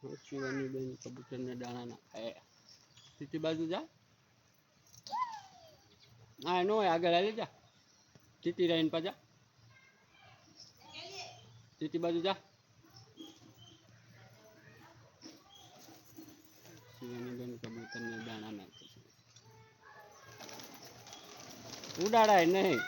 શિવાની બેન કબૂતરને દાણા નાખે. તીતી બાજુ જા. હા નો આગળ હાલી જા. તીતી રહીને પાછા તીતી બાજુ જા. શિવાની બેન કબૂતરને દાણા નાખે છે. ઉડાડાય નહીં.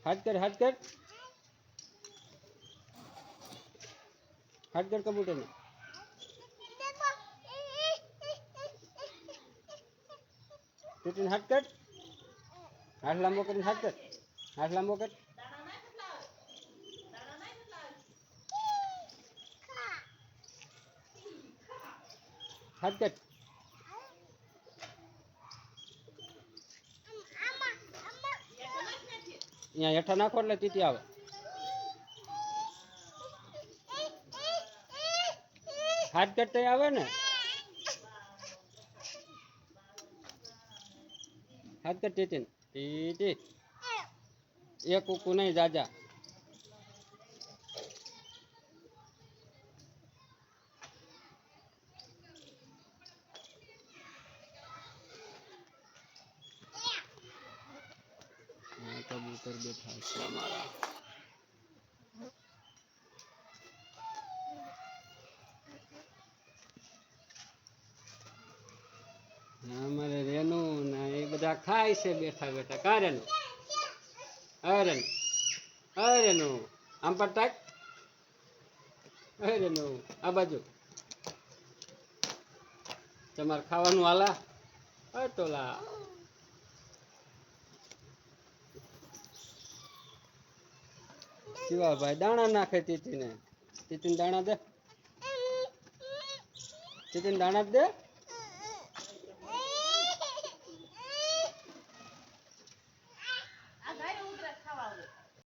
हाथ कर हाथ कर हाथ कर कबूतर ने टिटिन हाथ कर हाथ लांबो कर हाथ लांबो कर हाथ कर यहाँ हेठा नाखो એટલે તીતી આવે. हाथ करते आवे ने हाथ कर टीटिन टीटी एक कुकू नहीं जाजा. कबूतर बैठा है हमारा. हमारे रेनू ना ये बधा खाय से बैठा बैठा. का रेनू अरे रेनू आम पर टाक. अरे रेनू आ बाजू તમાર ખાવાનું હાલા. તોલા शिवा भाई दाणा नाखे टीटी ने. टीटी दाणा दे. टीटी दाणा दे.